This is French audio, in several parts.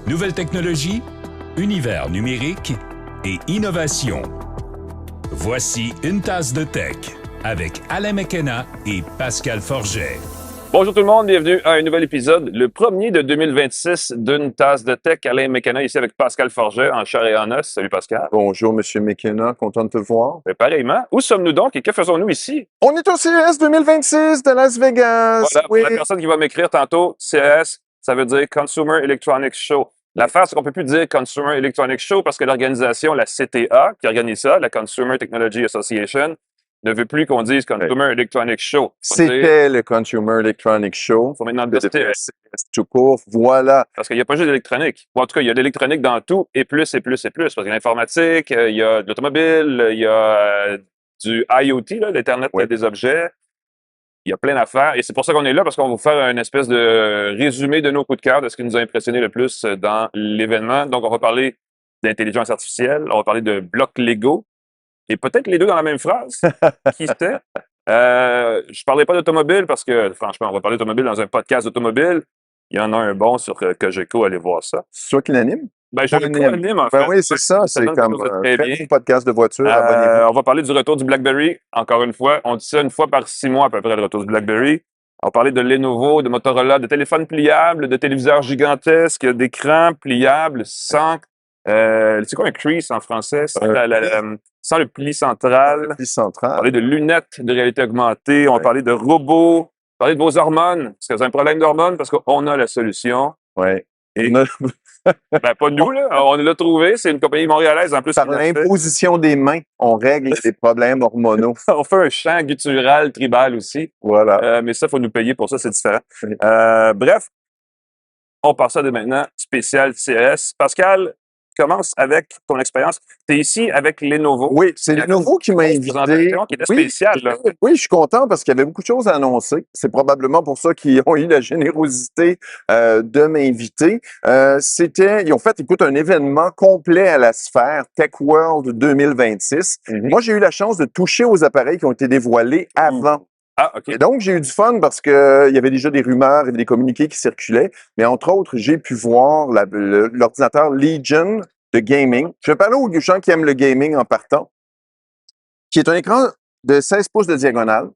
Nouvelles technologies, univers numérique et innovation. Voici Une tasse de tech avec Alain McKenna et Pascal Forget. Bonjour tout le monde, bienvenue à un nouvel épisode, le premier de 2026 d'Une tasse de tech. Alain McKenna ici avec Pascal Forget en chair et en os. Salut Pascal. Bonjour, Monsieur McKenna, content de te voir. Et pareillement, où sommes-nous donc et que faisons-nous ici? On est au CES 2026 de Las Vegas. Voilà, pour la personne qui va m'écrire tantôt, CES, ça veut dire Consumer Electronics Show. L'affaire, c'est qu'on ne peut plus dire Consumer Electronics Show parce que l'organisation, la CTA, qui organise ça, la Consumer Technology Association, ne veut plus qu'on dise Consumer Electronics Show. C'était le Consumer Electronics Show. Il faut maintenant dire CES. Tout court, voilà. Parce qu'il n'y a pas juste d'électronique. Ou en tout cas, il y a de l'électronique dans tout, et plus, et plus, et plus. Parce qu'il y a l'informatique, il y a de l'automobile, il y a du IoT, là, l'Internet des objets. Il y a plein d'affaires. Et c'est pour ça qu'on est là, parce qu'on va vous faire une espèce de résumé de nos coups de cœur, de ce qui nous a impressionné le plus dans l'événement. Donc, on va parler d'intelligence artificielle, on va parler de blocs Lego, et peut-être les deux dans la même phrase. Qui sait? Je ne parlerai pas d'automobile parce que, franchement, on va parler d'automobile dans un podcast d'automobile. Il y en a un bon sur Cogeco, allez voir ça. C'est toi qui l'anime? Ben, je l'anime, en fait. Ben oui, c'est ça. C'est comme un très bon podcast de voiture. On va parler du retour du BlackBerry, encore une fois. On dit ça une fois par 6 mois à peu près, le retour du BlackBerry. On va parler de Lenovo, de Motorola, de téléphones pliables, de téléviseurs gigantesques, d'écrans pliables sans... c'est quoi un crease en français? Sans le pli central. Le pli central. On va parler de lunettes de réalité augmentée. On va parler de robots. On va parler de vos hormones. Est-ce que vous avez un problème d'hormones? Parce qu'on a la solution. Oui. Et... ben, pas nous, là. On l'a trouvé. C'est une compagnie montréalaise, en plus. Par l'imposition des mains, on règle les problèmes hormonaux. On fait un chant guttural, tribal aussi. Voilà. Mais ça, il faut nous payer pour ça, c'est différent. Bref, on passe ça dès maintenant. Spécial CES. Pascal, commence avec ton expérience. Tu es ici avec Lenovo. Oui, c'est Lenovo qui m'a invité. Qui était spéciale, là. Oui, je suis content parce qu'il y avait beaucoup de choses à annoncer. C'est probablement pour ça qu'ils ont eu la générosité de m'inviter. Ils ont fait, écoute, un événement complet à la sphère Tech World 2026. Moi, j'ai eu la chance de toucher aux appareils qui ont été dévoilés avant. Ah, OK. Et donc, j'ai eu du fun parce que il y avait déjà des rumeurs et des communiqués qui circulaient. Mais entre autres, j'ai pu voir l'ordinateur Legion de gaming. Je vais parler aux gens qui aiment le gaming en partant, qui est un écran de 16 pouces de diagonale.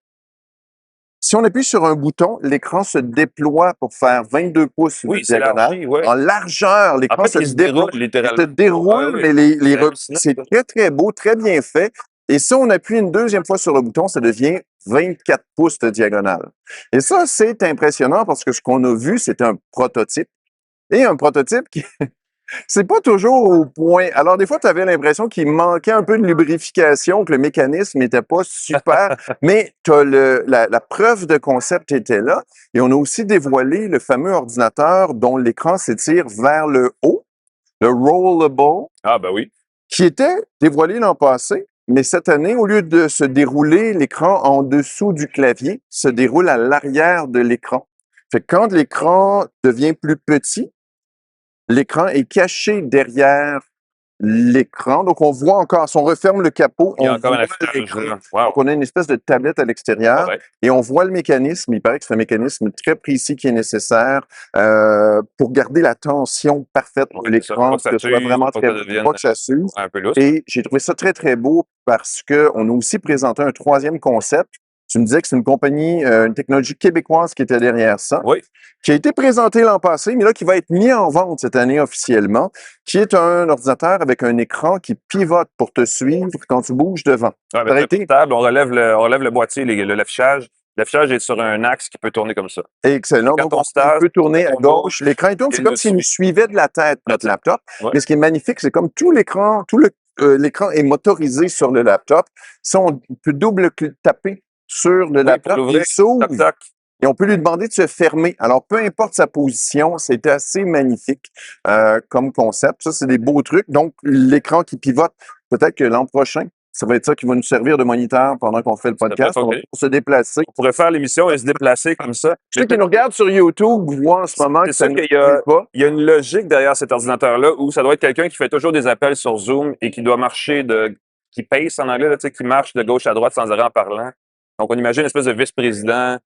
Si on appuie sur un bouton, l'écran se déploie pour faire 22 pouces de diagonale. En largeur, l'écran se déroule littéralement. Se déroule, mais c'est très, très beau, très bien fait. Et si on appuie une deuxième fois sur le bouton, ça devient 24 pouces de diagonale. Et ça, c'est impressionnant parce que ce qu'on a vu, c'est un prototype. Et un prototype qui... c'est pas toujours au point. Alors, des fois, tu avais l'impression qu'il manquait un peu de lubrification, que le mécanisme n'était pas super, mais la preuve de concept était là. Et on a aussi dévoilé le fameux ordinateur dont l'écran s'étire vers le haut, le Rollable. Ah, ben oui. Qui était dévoilé l'an passé. Mais cette année, au lieu de se dérouler l'écran en dessous du clavier, se déroule à l'arrière de l'écran. Fait que quand l'écran devient plus petit, l'écran est caché derrière l'écran. Donc, on voit encore, si on referme le capot, on voit l'écran. Donc, on a une espèce de tablette à l'extérieur et on voit le mécanisme. Il paraît que c'est un mécanisme très précis qui est nécessaire pour garder la tension parfaite de l'écran, que ce soit vraiment très beau, pas que ça s'use. Et j'ai trouvé ça très, très beau parce qu'on a aussi présenté un troisième concept. Tu me disais que c'est une compagnie, une technologie québécoise qui était derrière ça, qui a été présentée l'an passé, mais là, qui va être mis en vente cette année officiellement, qui est un ordinateur avec un écran qui pivote pour te suivre quand tu bouges devant. Ouais, on relève le boîtier, l'affichage. L'affichage est sur un axe qui peut tourner comme ça. Excellent. Donc, on peut tourner à gauche. L'écran tourne, c'est comme s'il nous suivait de la tête, notre laptop. Mais ce qui est magnifique, c'est comme tout l'écran, l'écran est motorisé sur le laptop. Si on peut double taper sur le laptop, il s'ouvre et on peut lui demander de se fermer. Alors, peu importe sa position, c'est assez magnifique comme concept. Ça, c'est des beaux trucs. Donc, l'écran qui pivote, peut-être que l'an prochain, ça va être ça qui va nous servir de moniteur pendant qu'on fait le podcast. On va se déplacer. On pourrait faire l'émission et se déplacer comme ça. Ceux qui nous regardent sur YouTube voient en ce moment que ça ne suit pas. Il y a une logique derrière cet ordinateur-là où ça doit être quelqu'un qui fait toujours des appels sur Zoom et qui doit marcher qui pace en anglais, là, qui marche de gauche à droite sans arrêt en parlant. Donc, on imagine une espèce de vice-président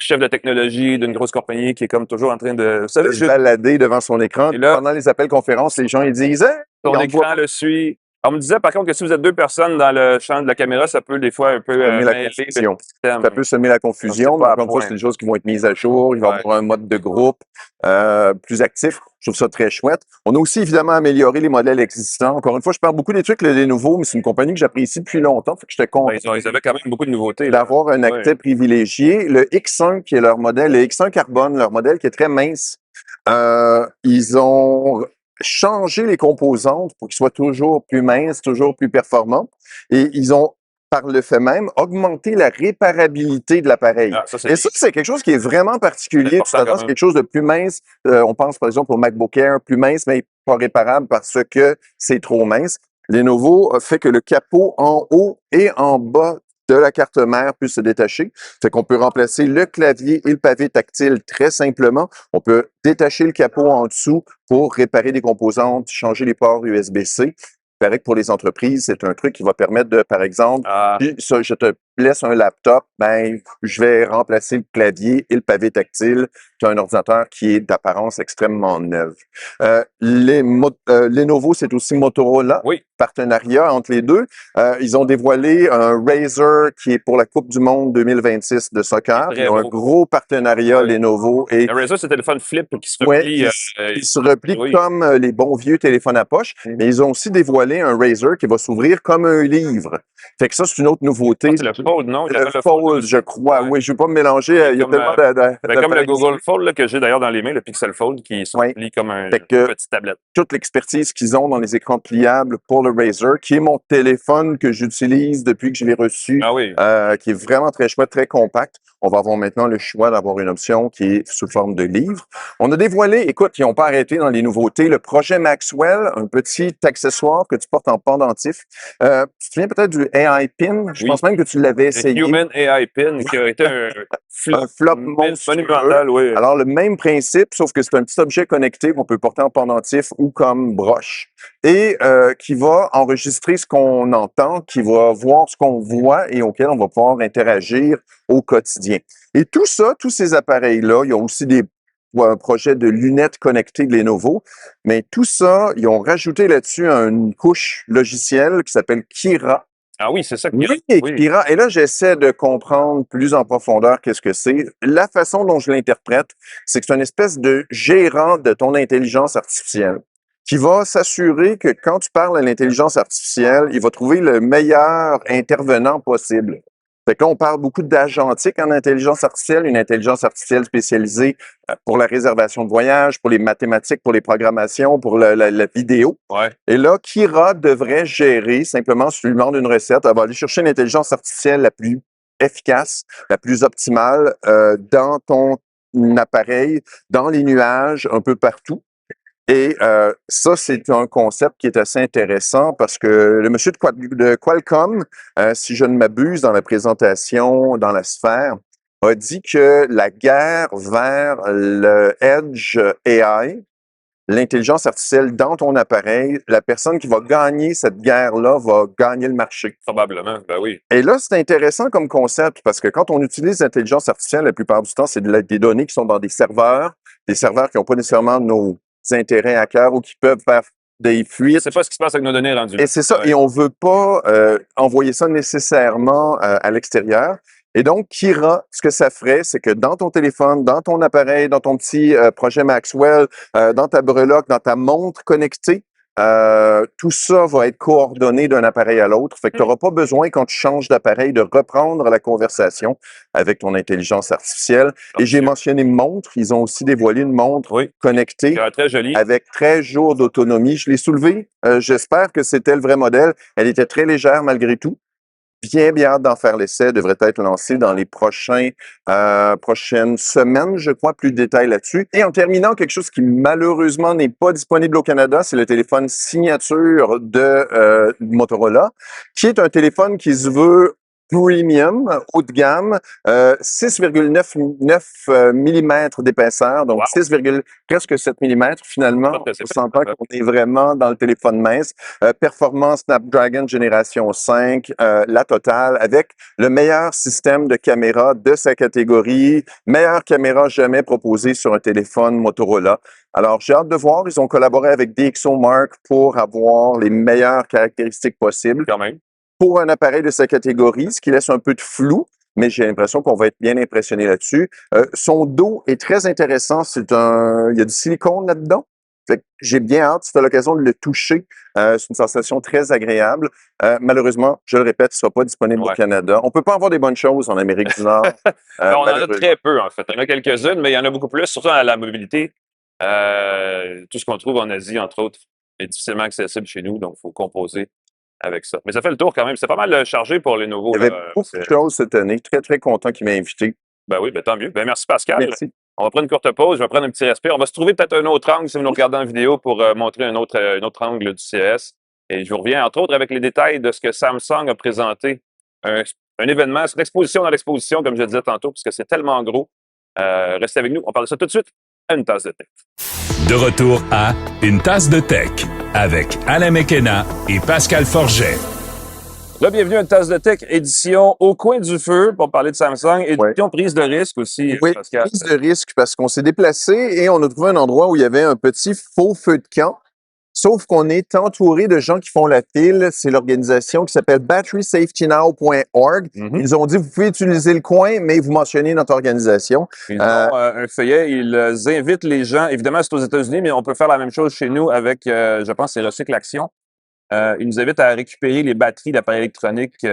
chef de technologie d'une grosse compagnie qui est comme toujours en train de... Vous De savez, se balader devant son écran. Et là- Pendant les appels conférences, les gens ils disent hey, son on voit écran le suit. On me disait par contre que si vous êtes deux personnes dans le champ de la caméra, ça peut des fois un peu semer la mêler le confusion. système. Ça peut semer la confusion, C'est mais pas à encore une fois, point. c'est des choses qui vont être mises à jour. Il va y Ouais. avoir un mode de groupe plus actif. Je trouve ça très chouette. On a aussi évidemment amélioré les modèles existants. Encore une fois, je parle beaucoup des trucs les nouveaux, mais c'est une compagnie que j'apprécie depuis longtemps. Fait que j'étais content Ils avaient quand même beaucoup de nouveautés. Là. d'avoir un accès privilégié. Le X1, qui est leur modèle, le X1 Carbone, leur modèle qui est très mince, ils ont changé les composantes pour qu'ils soient toujours plus minces, toujours plus performants. Et ils ont, par le fait même, augmenté la réparabilité de l'appareil. Ah, ça, c'est Et ça, c'est quelque chose qui est vraiment particulier. C'est important Tu t'attends, quand c'est même. quelque chose de plus mince. On pense par exemple au MacBook Air, plus mince, mais pas réparable parce que c'est trop mince. Lenovo fait que le capot en haut et en bas de la carte mère puisse se détacher. Fait qu'on peut remplacer le clavier et le pavé tactile très simplement. On peut détacher le capot en dessous pour réparer des composantes, changer les ports USB-C. Il paraît que pour les entreprises, c'est un truc qui va permettre de, par exemple, Ah, si je te laisse un laptop, ben, je vais remplacer le clavier et le pavé tactile. Tu as un ordinateur qui est d'apparence extrêmement neuve. Lenovo, c'est aussi Motorola. oui. Partenariat entre les deux. Ils ont dévoilé un Razer qui est pour la Coupe du Monde 2026 de soccer. Très Ils ont un beau. gros partenariat, Oui. Lenovo. Et Le Razer, c'est le téléphone flip qui se ouais, replie. il se replie oui. comme les bons vieux téléphones à poche. Mais ils ont aussi dévoilé un Razer qui va s'ouvrir comme un livre. Fait que ça, c'est une autre nouveauté. C'est le Fold, non? Il y Le avait Fold, je crois. Ouais. Oui, je ne veux pas me mélanger. Il y a Comme, tellement comme le d'appareils. Google Fold là, que j'ai d'ailleurs dans les mains, le Pixel Fold, qui se Ouais. replie comme un Fait que- petite tablette. Toute l'expertise qu'ils ont dans les écrans pliables pour le Razer, qui est mon téléphone que j'utilise depuis que je l'ai reçu, Ah oui. qui est vraiment très chouette, très compact. On va avoir maintenant le choix d'avoir une option qui est sous forme de livre. On a dévoilé, écoute, ils n'ont pas arrêté dans les nouveautés, le projet Maxwell, un petit accessoire que tu portes en pendentif. Tu te souviens peut-être du AI Pin? Je Oui. pense même que tu l'avais Le essayé. Human AI Pin, qui a été un Un flop monstrueux. monumental, oui. Alors, le même principe, sauf que c'est un petit objet connecté qu'on peut porter en pendentif ou comme broche et qui va enregistrer ce qu'on entend, qui va voir ce qu'on voit et auquel on va pouvoir interagir au quotidien. Et tout ça, tous ces appareils-là, il y a aussi un projet de lunettes connectées de Lenovo, mais tout ça, ils ont rajouté là-dessus une couche logicielle qui s'appelle Kira. Ah oui, c'est ça. Oui, Oui. Kira. Et là, j'essaie de comprendre plus en profondeur qu'est-ce que c'est. La façon dont je l'interprète, c'est que c'est une espèce de gérant de ton intelligence artificielle qui va s'assurer que quand tu parles à l'intelligence artificielle, il va trouver le meilleur intervenant possible. Fait que là, on parle beaucoup d'agentique en intelligence artificielle, une intelligence artificielle spécialisée pour la réservation de voyage, pour les mathématiques, pour les programmations, pour la vidéo. Ouais. Et là, Kira devrait gérer, simplement, si tu lui demandes une recette, elle va aller chercher l'intelligence artificielle la plus efficace, la plus optimale dans ton appareil, dans les nuages, un peu partout. Et ça, c'est un concept qui est assez intéressant parce que le monsieur de Qualcomm, si je ne m'abuse, dans la présentation dans la sphère, a dit que la guerre vers le Edge AI, l'intelligence artificielle dans ton appareil, la personne qui va gagner cette guerre-là va gagner le marché. Probablement, ben oui. Et là, c'est intéressant comme concept parce que quand on utilise l'intelligence artificielle, la plupart du temps, c'est des données qui sont dans des serveurs qui n'ont pas nécessairement nos intérêts à cœur ou qui peuvent faire des fuites. C'est pas ce qui se passe avec nos données rendues. Et c'est ça. Ouais. Et on veut pas envoyer ça nécessairement à l'extérieur. Et donc, Kira, ce que ça ferait, c'est que dans ton téléphone, dans ton appareil, dans ton petit projet Maxwell, dans ta breloque, dans ta montre connectée, tout ça va être coordonné d'un appareil à l'autre. Fait que tu n'auras pas besoin, quand tu changes d'appareil, de reprendre la conversation avec ton intelligence artificielle. Et j'ai mentionné montre. Ils ont aussi dévoilé une montre Oui. connectée Très joli. avec 13 jours d'autonomie. Je l'ai soulevée. J'espère que c'était le vrai modèle. Elle était très légère malgré tout. Bien hâte d'en faire l'essai. Elle devrait être lancée dans les prochaines semaines, je crois, plus de détails là-dessus. Et en terminant, quelque chose qui malheureusement n'est pas disponible au Canada, c'est le téléphone signature de Motorola, qui est un téléphone qui se veut premium, haut de gamme, 6,9 mm d'épaisseur, donc Wow. 6, presque 7 mm. Finalement, C'est on pas s'entend qu'on est vraiment dans le téléphone mince. Performance Snapdragon génération 5, la totale, avec le meilleur système de caméra de sa catégorie, meilleure caméra jamais proposée sur un téléphone Motorola. Alors, j'ai hâte de voir. Ils ont collaboré avec DxOMark pour avoir les meilleures caractéristiques possibles quand même. pour un appareil de sa catégorie, ce qui laisse un peu de flou, mais j'ai l'impression qu'on va être bien impressionné là-dessus. Son dos est très intéressant. Il y a du silicone là-dedans. Fait que j'ai bien hâte, si tu as l'occasion de le toucher. C'est une sensation très agréable. Malheureusement, je le répète, il ne sera pas disponible au Canada. On ne peut pas avoir des bonnes choses en Amérique du Nord. On en a très peu, en fait. Il y en a quelques-unes, mais il y en a beaucoup plus, surtout à la mobilité. Tout ce qu'on trouve en Asie, entre autres, est difficilement accessible chez nous, donc il faut composer avec ça. Mais ça fait le tour quand même. C'est pas mal chargé pour les nouveaux. Il y avait beaucoup de choses cette année. Très, très content qu'il m'ait invité. Ben oui, ben tant mieux. Ben merci Pascal. Merci. On va prendre une courte pause, je vais prendre un petit respire. On va se trouver peut-être un autre angle si vous nous regardez en vidéo pour montrer un autre angle du CES. Et je vous reviens entre autres avec les détails de ce que Samsung a présenté. Un événement, c'est une exposition dans l'exposition, comme je le disais tantôt, parce que c'est tellement gros. Restez avec nous, on parle de ça tout de suite à Une Tasse de Tech. De retour à Une Tasse de Tech avec Alain McKenna et Pascal Forget. Bienvenue à Une Tasse de Tech, édition au coin du feu pour parler de Samsung, édition prise de risque aussi, oui, Pascal. Prise de risque parce qu'on s'est déplacé et on a trouvé un endroit où il y avait un petit faux feu de camp. Sauf qu'on est entouré de gens qui font la file. C'est l'organisation qui s'appelle batterysafetynow.org. Ils ont dit, vous pouvez utiliser le coin, mais vous mentionnez notre organisation. Ils ont un feuillet, ils invitent les gens. Évidemment, c'est aux États-Unis, mais on peut faire la même chose chez nous avec, je pense, c'est Recycle Action. Ils nous invitent à récupérer les batteries d'appareils électroniques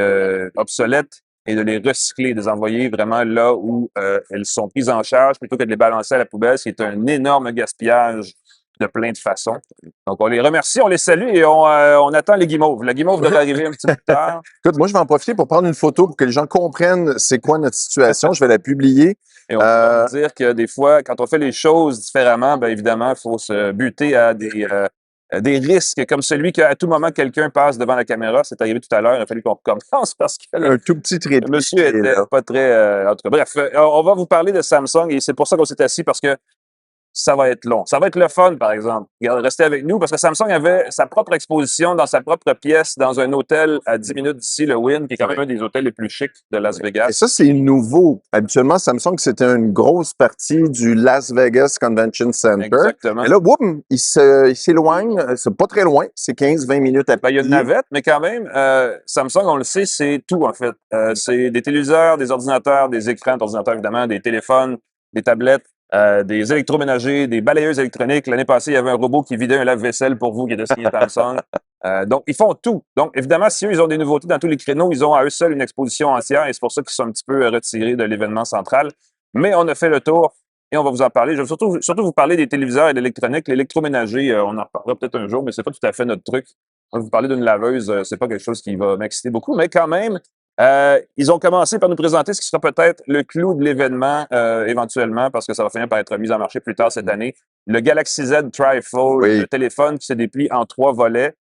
obsolètes et de les recycler, de les envoyer vraiment là où elles sont prises en charge plutôt que de les balancer à la poubelle, ce qui est un énorme gaspillage de plein de façons. Donc, on les remercie, on les salue et on attend les guimauves. La guimauve devrait arriver un petit peu plus tard. Écoute, moi, je vais en profiter pour prendre une photo pour que les gens comprennent c'est quoi notre situation. Je vais la publier. Et on va dire que des fois, quand on fait les choses différemment, bien évidemment, il faut se buter à des risques comme celui qu'à tout moment, quelqu'un passe devant la caméra. C'est arrivé tout à l'heure. Il a fallu qu'on recommence parce que un tout petit trépied. Le monsieur était pas très... en tout cas, bref, on va vous parler de Samsung et c'est pour ça qu'on s'est assis parce que ça va être long. Ça va être le fun, par exemple. Restez avec nous parce que Samsung avait sa propre exposition dans sa propre pièce dans un hôtel à 10 minutes d'ici, le Wynn, qui est quand même un des hôtels les plus chics de Las Vegas. Et ça, c'est nouveau. Habituellement, Samsung, c'était une grosse partie du Las Vegas Convention Center. Exactement. Et là, boum, il s'éloigne. C'est pas très loin. C'est 15-20 minutes à pied. Il y a une navette, mais quand même, Samsung, on le sait, c'est tout, en fait. C'est des téléviseurs, des ordinateurs, des écrans d'ordinateurs, évidemment, des téléphones, des tablettes. Des électroménagers, des balayeuses électroniques. L'année passée, il y avait un robot qui vidait un lave-vaisselle pour vous qui était signé Samsung. Donc, ils font tout. Donc, évidemment, si eux, ils ont des nouveautés dans tous les créneaux, ils ont à eux seuls une exposition entière et c'est pour ça qu'ils sont un petit peu retirés de l'événement central. Mais on a fait le tour et on va vous en parler. Je vais surtout vous parler des téléviseurs et de l'électronique. L'électroménager, on en reparlera peut-être un jour, mais c'est pas tout à fait notre truc. On va vous parler d'une laveuse, c'est pas quelque chose qui va m'exciter beaucoup, mais quand même, ils ont commencé par nous présenter ce qui sera peut-être le clou de l'événement éventuellement, parce que ça va finir par être mis en marché plus tard cette année. Le Galaxy Z Trifold, le téléphone qui se déplie en 3 volets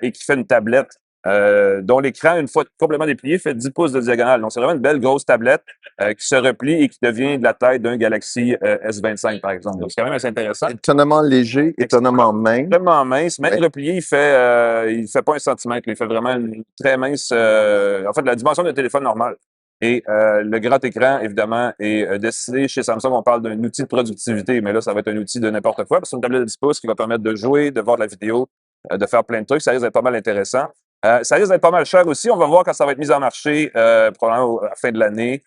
et qui fait une tablette dont l'écran, une fois complètement déplié, fait 10 pouces de diagonale. Donc, c'est vraiment une belle grosse tablette qui se replie et qui devient de la taille d'un Galaxy S25, par exemple. Donc, c'est quand même assez intéressant. Étonnamment léger, étonnamment mince. Extrêmement mince. Même replié, il fait pas 1 centimètre. Il fait vraiment une très mince... en fait, la dimension d'un téléphone normal. Et le grand écran, évidemment, est destiné chez Samsung. On parle d'un outil de productivité, mais là, ça va être un outil de n'importe quoi. C'est une tablette de 10 pouces qui va permettre de jouer, de voir de la vidéo, de faire plein de trucs. Ça risque d'être pas mal intéressant. Ça risque d'être pas mal cher aussi. On va voir quand ça va être mis en marché, probablement à la fin de l'année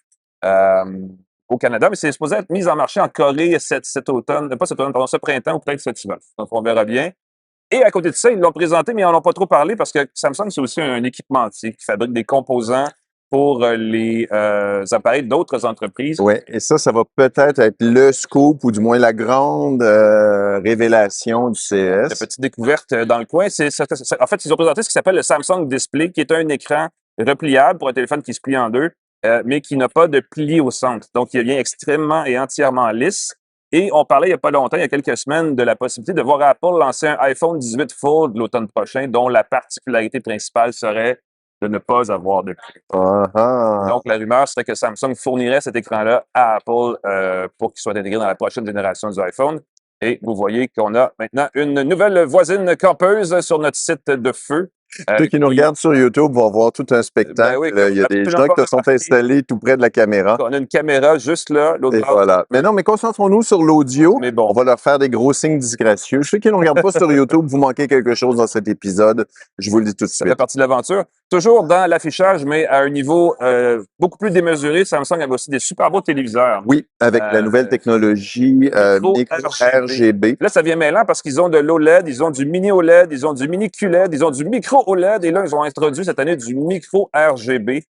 au Canada. Mais c'est supposé être mis en marché en Corée cet automne, pas cet automne, pardon, ce printemps ou peut-être cet hiver. Donc, on verra bien. Et à côté de ça, ils l'ont présenté, mais ils n'en ont pas trop parlé parce que Samsung, c'est aussi un équipementier qui fabrique des composants pour les appareils d'autres entreprises. Oui, et ça va peut-être être le scoop ou du moins la grande révélation du CES. La petite découverte dans le coin. En fait, ils ont présenté ce qui s'appelle le Samsung Display, qui est un écran repliable pour un téléphone qui se plie en deux, mais qui n'a pas de pli au centre. Donc, il vient extrêmement et entièrement lisse. Et on parlait il n'y a pas longtemps, il y a quelques semaines, de la possibilité de voir Apple lancer un iPhone 18 Fold l'automne prochain, dont la particularité principale serait de ne pas avoir de prix. Ah, Donc, la rumeur serait que Samsung fournirait cet écran-là à Apple pour qu'il soit intégré dans la prochaine génération du iPhone. Et vous voyez qu'on a maintenant une nouvelle voisine campeuse sur notre site de feu. Ceux qui nous regardent sur YouTube vont voir tout un spectacle. Ben oui, Il y a des absolument gens qui pas se sont remarqué. installés tout près de la caméra. On a une caméra juste là, l'autre Et bord. voilà. Mais non, mais concentrons-nous sur l'audio. Mais bon. On va leur faire des gros signes disgracieux. Ceux qui ne regardent pas sur YouTube, vous manquez quelque chose dans cet épisode. Je vous le dis tout de Ça fait suite. partie de l'aventure. Toujours dans l'affichage, mais à un niveau beaucoup plus démesuré. Samsung avait aussi des super beaux téléviseurs. Oui, avec la nouvelle technologie micro RGB. Là, ça vient mêlant parce qu'ils ont de l'OLED, ils ont du mini OLED, ils ont du mini QLED, ils ont du micro OLED et là, ils ont introduit cette année du micro RGB.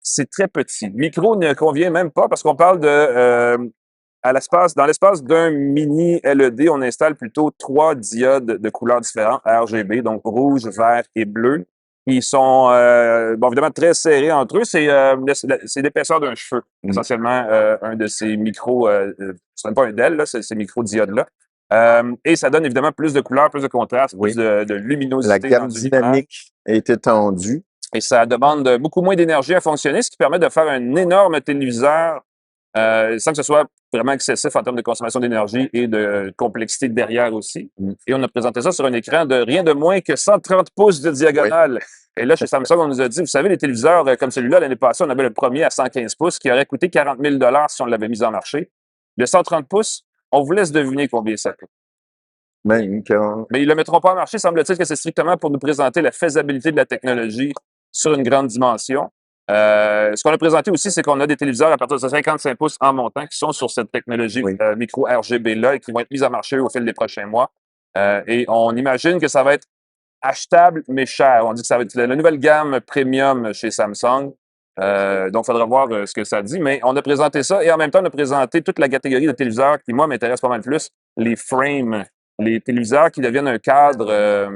C'est très petit. Micro ne convient même pas parce qu'on parle de dans l'espace d'un mini LED, on installe plutôt 3 diodes de couleurs différentes RGB, donc rouge, vert et bleu. Ils sont évidemment très serrés entre eux. C'est l'épaisseur d'un cheveu, essentiellement un de ces micros. Ce n'est pas un DEL, là, ces micro-diodes-là. Et ça donne évidemment plus de couleurs, plus de contraste, plus de luminosité. La gamme dynamique est étendue. Et ça demande beaucoup moins d'énergie à fonctionner, ce qui permet de faire un énorme téléviseur sans que ce soit vraiment excessif en termes de consommation d'énergie et de complexité derrière aussi. Et on a présenté ça sur un écran de rien de moins que 130 pouces de diagonale. Oui. Et là, chez Samsung, on nous a dit, vous savez, les téléviseurs comme celui-là, l'année passée, on avait le premier à 115 pouces qui aurait coûté 40 000 si on l'avait mis en marché. Le 130 pouces, on vous laisse deviner combien ça coûte. Même quand... Mais ils ne le mettront pas en marché, semble-t-il que c'est strictement pour nous présenter la faisabilité de la technologie sur une grande dimension. Ce qu'on a présenté aussi, c'est qu'on a des téléviseurs à partir de 55 pouces en montant qui sont sur cette technologie micro RGB-là et qui vont être mis en marché au fil des prochains mois. Et on imagine que ça va être achetable, mais cher. On dit que ça va être la nouvelle gamme premium chez Samsung. Donc, il faudra voir ce que ça dit. Mais on a présenté ça et en même temps, on a présenté toute la catégorie de téléviseurs qui, moi, m'intéresse pas mal plus. Les frames, les téléviseurs qui deviennent un cadre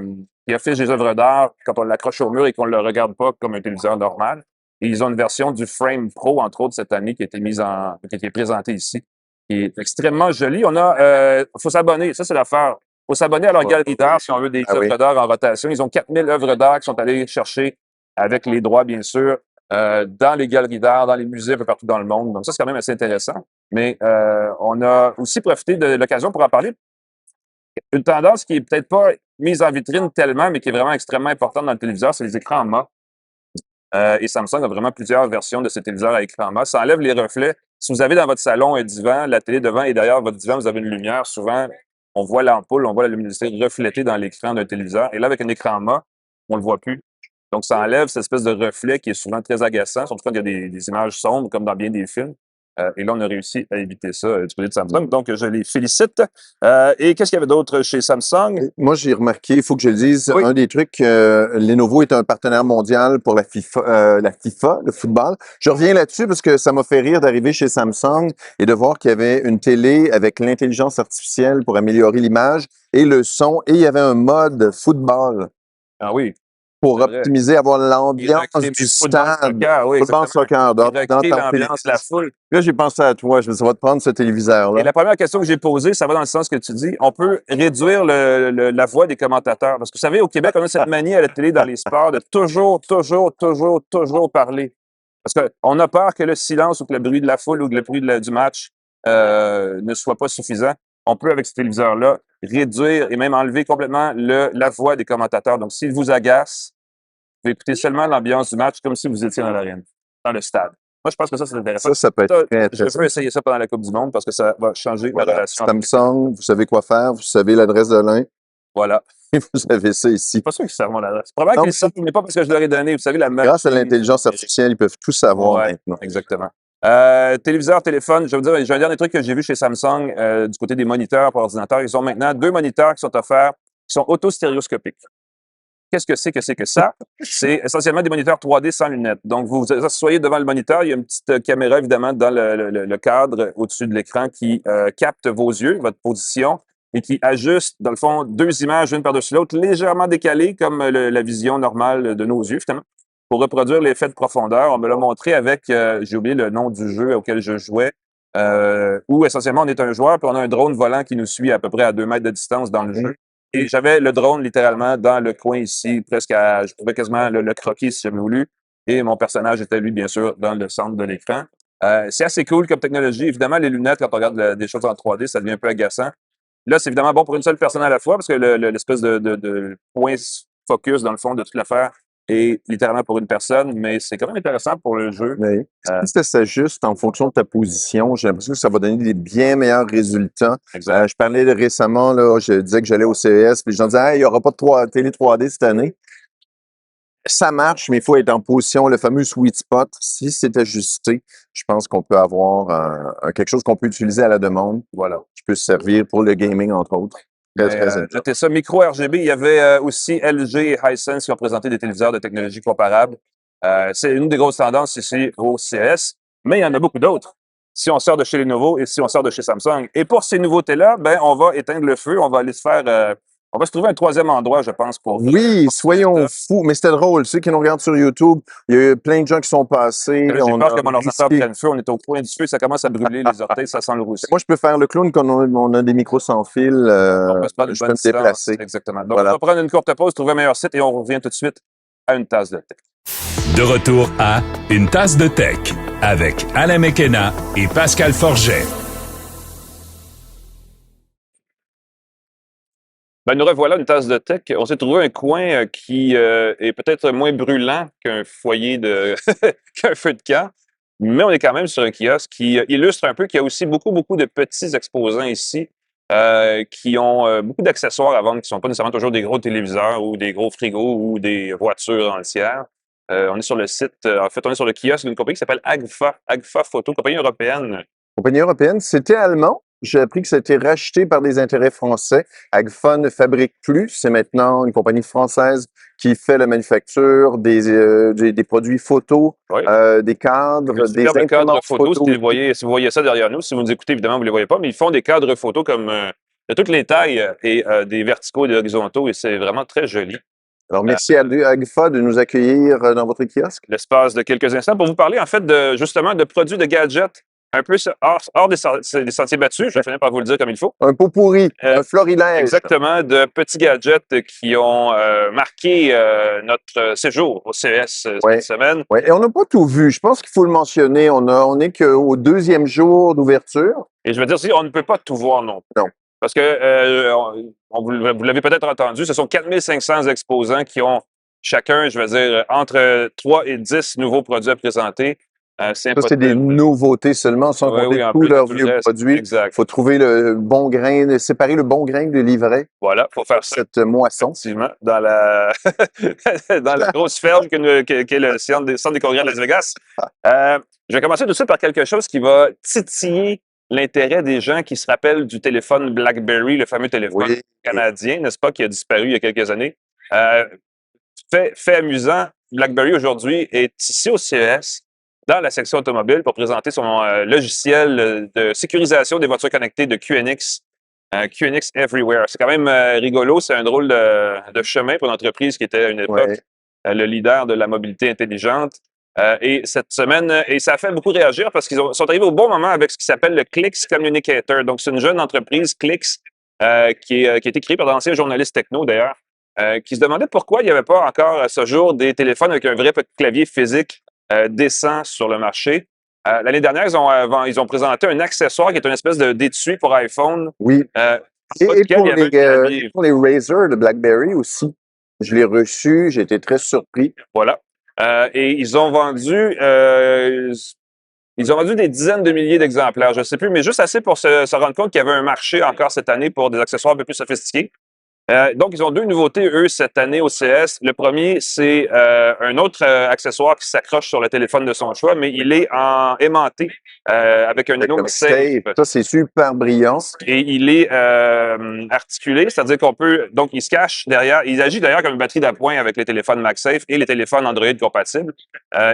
qui affiche des œuvres d'art quand on l'accroche au mur et qu'on ne le regarde pas comme un téléviseur normal. Et ils ont une version du Frame Pro, entre autres, cette année, qui a été présentée ici, qui est extrêmement jolie. Faut s'abonner, ça c'est l'affaire. Faut s'abonner à leur galerie d'art si on veut des œuvres d'art en rotation. Ils ont 4000 œuvres d'art qui sont allés chercher avec les droits, bien sûr, dans les galeries d'art, dans les musées un peu partout dans le monde. Donc ça, c'est quand même assez intéressant. Mais on a aussi profité de l'occasion pour en parler. Une tendance qui est peut-être pas mise en vitrine tellement, mais qui est vraiment extrêmement importante dans le téléviseur, c'est les écrans en mât. Et Samsung a vraiment plusieurs versions de ces téléviseurs à écran mât. Ça enlève les reflets. Si vous avez dans votre salon un divan, la télé devant et derrière votre divan, vous avez une lumière, souvent, on voit l'ampoule, on voit la luminosité reflétée dans l'écran d'un téléviseur. Et là, avec un écran mât, on le voit plus. Donc, ça enlève cette espèce de reflet qui est souvent très agaçant, surtout quand il y a des images sombres, comme dans bien des films. Et là, on a réussi à éviter ça du côté de Samsung. Donc, je les félicite. Et qu'est-ce qu'il y avait d'autre chez Samsung? Moi, j'ai remarqué, il faut que je le dise, un des trucs, Lenovo est un partenaire mondial pour la FIFA, le football. Je reviens là-dessus parce que ça m'a fait rire d'arriver chez Samsung et de voir qu'il y avait une télé avec l'intelligence artificielle pour améliorer l'image et le son. Et il y avait un mode football. Ah oui. Pour optimiser, avoir l'ambiance du stade. Football soccer, dans l'ambiance, la foule. Là, j'ai pensé à toi. Je me suis dit, ça va te prendre ce téléviseur-là. Et la première question que j'ai posée, ça va dans le sens que tu dis. On peut réduire la voix des commentateurs. Parce que vous savez, au Québec, on a cette manie à la télé, dans les sports, de toujours parler. Parce qu'on a peur que le silence ou que le bruit de la foule ou que le bruit du match ne soit pas suffisant. On peut, avec ce téléviseur-là, réduire et même enlever complètement la voix des commentateurs. Donc, s'il vous agace, vous écoutez seulement l'ambiance du match comme si vous étiez dans l'arène, dans le stade. Moi, je pense que ça, c'est intéressant. Ça peut être très intéressant. Je veux essayer ça pendant la Coupe du Monde parce que ça va changer la relation. Samsung, vous savez quoi faire, vous savez l'adresse de l'un. Voilà. Et vous avez ça ici. Je suis pas sûr qu'ils savent mon adresse. Probablement qu'ils le savent, mais pas parce que je leur ai donné. Vous savez, grâce à l'intelligence artificielle, ils peuvent tout savoir maintenant. Exactement. Téléviseur, téléphone, je veux dire, j'ai un dernier truc que j'ai vu chez Samsung du côté des moniteurs par ordinateur. Ils ont maintenant 2 moniteurs qui sont offerts, qui sont auto-stéréoscopiques. Qu'est-ce que ça? C'est essentiellement des moniteurs 3D sans lunettes. Donc, vous vous asseyez devant le moniteur, il y a une petite caméra, évidemment, dans le cadre au-dessus de l'écran qui capte vos yeux, votre position, et qui ajuste, dans le fond, 2 images, une par-dessus l'autre, légèrement décalées, comme la vision normale de nos yeux, finalement, pour reproduire l'effet de profondeur. On me l'a montré avec, j'ai oublié le nom du jeu auquel je jouais, où essentiellement, on est un joueur, puis on a un drone volant qui nous suit à peu près à 2 mètres de distance dans le jeu. Et j'avais le drone littéralement dans le coin ici, je pouvais quasiment le croquer si j'avais voulu. Et mon personnage était, lui, bien sûr, dans le centre de l'écran. C'est assez cool comme technologie. Évidemment, les lunettes, quand on regarde des choses en 3D, ça devient un peu agaçant. Là, c'est évidemment bon pour une seule personne à la fois parce que l'espèce de point focus, dans le fond, de toute l'affaire est littéralement pour une personne, mais c'est quand même intéressant pour le jeu. Oui. Si ça s'ajuste en fonction de ta position, j'ai l'impression que ça va donner des bien meilleurs résultats. Exact. Je parlais récemment, là, je disais que j'allais au CES, puis les gens disaient hey, il n'y aura pas de télé 3D cette année. Ça marche, mais il faut être en position, le fameux sweet spot. Si c'est ajusté, je pense qu'on peut avoir quelque chose qu'on peut utiliser à la demande, voilà, qui peut se servir pour le gaming, entre autres. Notez ça, micro RGB. Il y avait aussi LG et Hisense qui ont présenté des téléviseurs de technologie comparable. C'est une des grosses tendances ici au CS, mais il y en a beaucoup d'autres. Si on sort de chez Lenovo et si on sort de chez Samsung. Et pour ces nouveautés-là, ben, on va éteindre le feu, on va aller on va se trouver un troisième endroit, je pense, pour. Oui, soyons fous. Mais c'était drôle. Ceux qui nous regardent sur YouTube, il y a eu plein de gens qui sont passés. J'ai peur que mon ordinateur prenne feu. On est au coin du feu, ça commence à brûler les orteils, ça sent le roussi. Moi, je peux faire le clown quand on a des micros sans fil. On peut se prendre une je peux bonne me déplacer. Exactement. Donc, voilà. On va prendre une courte pause, trouver un meilleur site et on revient tout de suite à Une tasse de tech. De retour à Une tasse de tech avec Alain McKenna et Pascal Forget. Ben, nous revoilà Une tasse de tech. On s'est trouvé un coin qui est peut-être moins brûlant qu'un foyer qu'un feu de camp, mais on est quand même sur un kiosque qui illustre un peu qu'il y a aussi beaucoup de petits exposants ici qui ont beaucoup d'accessoires à vendre, qui ne sont pas nécessairement toujours des gros téléviseurs ou des gros frigos ou des voitures entières. On est sur le site, en fait, on est sur le kiosque d'une compagnie qui s'appelle Agfa Photo, compagnie européenne. Compagnie européenne, c'était allemand. J'ai appris que ça a été racheté par des intérêts français. Agfa ne fabrique plus. C'est maintenant une compagnie française qui fait la manufacture des produits photos, Oui. des cadres, des cadres photos. photos. Si vous voyez ça derrière nous, si vous nous écoutez, évidemment, vous ne les voyez pas, mais ils font des cadres photos comme de toutes les tailles et des verticaux et des horizontaux, et c'est vraiment très joli. Alors, merci à Agfa de nous accueillir dans votre kiosque. L'espace de quelques instants pour vous parler, en fait, justement, de produits, de gadgets un peu hors des sentiers battus. Je vais finir par vous le dire comme il faut. Un pot pourri, un florilège. Exactement, de petits gadgets qui ont marqué notre séjour au CES cette semaine. Oui, et on n'a pas tout vu. Je pense qu'il faut le mentionner. On n'est qu'au deuxième jour d'ouverture. Et je veux dire, on ne peut pas tout voir non plus. Non. Parce que, vous l'avez peut-être entendu, ce sont 4500 exposants qui ont chacun, je veux dire, entre 3 et 10 nouveaux produits à présenter. Ça, c'est des nouveautés seulement, sans compter tous leurs vieux produits. Il faut trouver le bon grain, séparer le bon grain de livret. Voilà, il faut faire cette moisson. Effectivement, dans la grosse ferme qu'est le centre des congrès de Las Vegas. Je vais commencer tout de suite par quelque chose qui va titiller l'intérêt des gens qui se rappellent du téléphone BlackBerry, le fameux téléphone canadien, n'est-ce pas, qui a disparu il y a quelques années. Fait amusant, BlackBerry aujourd'hui est ici au CES, dans la section automobile, pour présenter son logiciel de sécurisation des voitures connectées de QNX. QNX Everywhere. C'est quand même rigolo. C'est un drôle de chemin pour une entreprise qui était à une époque le leader de la mobilité intelligente. Et cette semaine, et ça a fait beaucoup réagir parce qu'ils sont arrivés au bon moment avec ce qui s'appelle le Clicks Communicator. Donc, c'est une jeune entreprise, Clicks, qui a été créée par d'anciens journalistes techno, d'ailleurs, qui se demandait pourquoi il n'y avait pas encore à ce jour des téléphones avec un vrai clavier physique décent sur le marché. L'année dernière, ils ont présenté un accessoire qui est une espèce d'étui pour iPhone. Oui. Et pour les Razer de BlackBerry aussi. Je l'ai reçu, j'ai été très surpris. Voilà. Et ils ont vendu des dizaines de milliers d'exemplaires, je ne sais plus, mais juste assez pour se rendre compte qu'il y avait un marché encore cette année pour des accessoires un peu plus sophistiqués. Donc, ils ont deux nouveautés, eux, cette année au CS. Le premier, c'est un autre accessoire qui s'accroche sur le téléphone de son choix, mais il est aimanté avec un anneau MagSafe. Ça, c'est super brillant. Et il est articulé, c'est-à-dire qu'on peut... Donc, il se cache derrière... Il agit d'ailleurs comme une batterie d'appoint avec les téléphones MagSafe et les téléphones Android compatibles.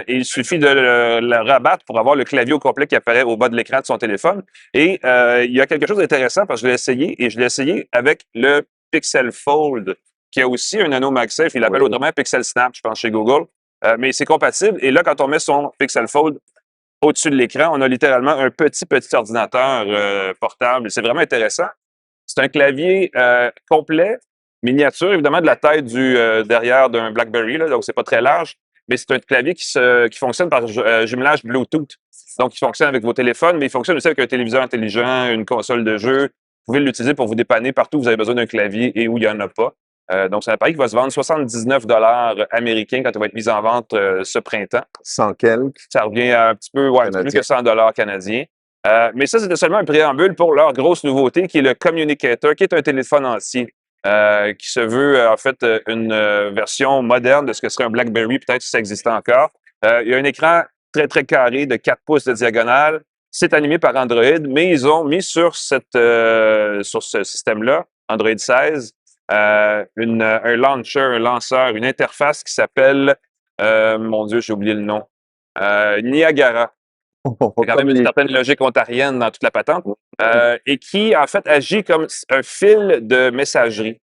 Et il suffit de le rabattre pour avoir le clavier au complet qui apparaît au bas de l'écran de son téléphone. Et il y a quelque chose d'intéressant parce que je l'ai essayé avec le Pixel Fold, qui a aussi un anneau MagSafe. Il l'appelle autrement Pixel Snap, je pense, chez Google. Mais c'est compatible. Et là, quand on met son Pixel Fold au-dessus de l'écran, on a littéralement un petit ordinateur portable. C'est vraiment intéressant. C'est un clavier complet miniature, évidemment, de la taille du derrière d'un BlackBerry, là, donc c'est pas très large, mais c'est un clavier qui fonctionne par jumelage Bluetooth. Donc, il fonctionne avec vos téléphones, mais il fonctionne aussi avec un téléviseur intelligent, une console de jeu. Vous pouvez l'utiliser pour vous dépanner partout où vous avez besoin d'un clavier et où il n'y en a pas. Donc, c'est un appareil qui va se vendre 79 $ américains quand il va être mis en vente ce printemps. 100 quelques. Ça revient à un petit peu, ouais, plus que 100 $ canadiens. Mais ça, c'était seulement un préambule pour leur grosse nouveauté, qui est le Communicator, qui est un téléphone ancien, qui se veut, en fait, une version moderne de ce que serait un BlackBerry, peut-être si ça existait encore. Il y a un écran très, très carré de 4 pouces de diagonale. C'est animé par Android, mais ils ont mis sur ce système-là, Android 16, un lanceur, une interface qui s'appelle, mon Dieu, j'ai oublié le nom, Niagara. Il y a quand même une certaine logique ontarienne dans toute la patente, et qui, en fait, agit comme un fil de messagerie.